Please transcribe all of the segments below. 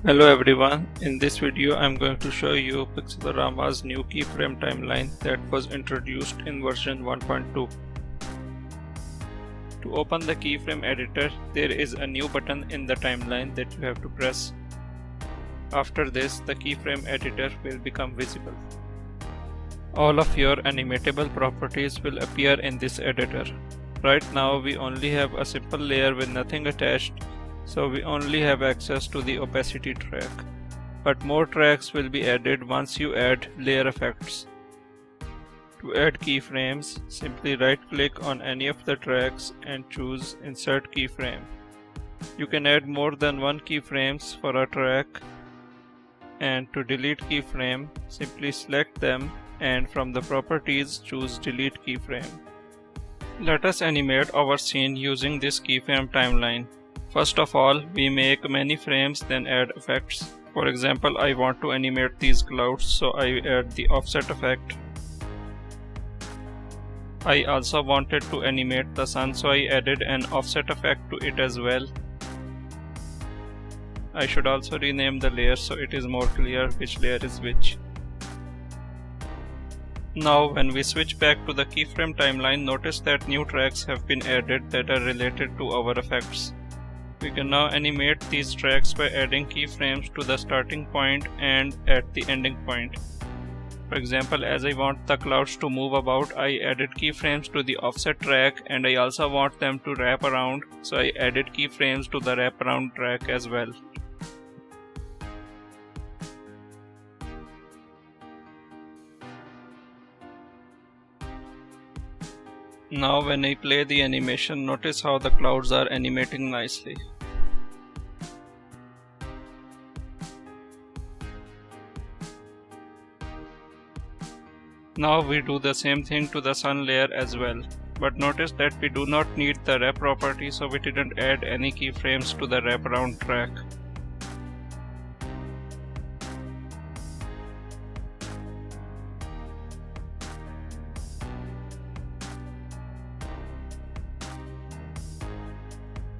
Hello everyone, in this video I am going to show you Pixelorama's new keyframe timeline that was introduced in version 1.2. To open the keyframe editor, there is a new button in the timeline that you have to press. After this, the keyframe editor will become visible. All of your animatable properties will appear in this editor. Right now we only have a simple layer with nothing attached, so we only have access to the opacity track. But more tracks will be added once you add layer effects. To add keyframes, simply right-click on any of the tracks and choose Insert Keyframe. You can add more than one keyframes for a track, and to delete keyframe, simply select them and from the properties choose Delete Keyframe. Let us animate our scene using this keyframe timeline. First of all, we make many frames, then add effects. For example, I want to animate these clouds, so I add the offset effect. I also wanted to animate the sun, so I added an offset effect to it as well. I should also rename the layer so it is more clear which layer is which. Now when we switch back to the keyframe timeline, notice that new tracks have been added that are related to our effects. We can now animate these tracks by adding keyframes to the starting point and at the ending point. For example, as I want the clouds to move about, I added keyframes to the offset track, and I also want them to wrap around, so I added keyframes to the wraparound track as well. Now when I play the animation, notice how the clouds are animating nicely. Now we do the same thing to the sun layer as well, but notice that we do not need the wrap property, so we didn't add any keyframes to the wraparound track.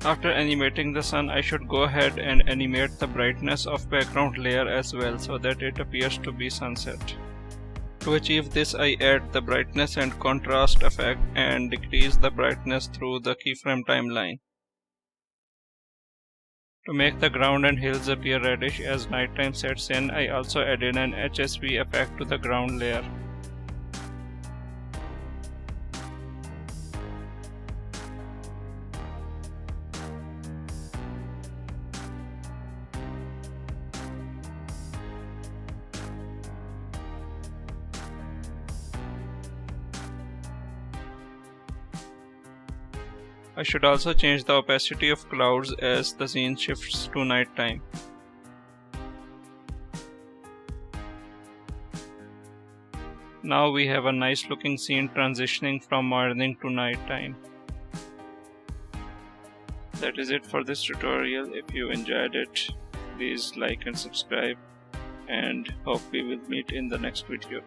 After animating the sun, I should go ahead and animate the brightness of background layer as well so that it appears to be sunset. To achieve this, I add the brightness and contrast effect and decrease the brightness through the keyframe timeline. To make the ground and hills appear reddish as nighttime sets in, I also added an HSV effect to the ground layer. I should also change the opacity of clouds as the scene shifts to nighttime. Now we have a nice looking scene transitioning from morning to nighttime. That is it for this tutorial. If you enjoyed it, please like and subscribe, and hope we will meet in the next video.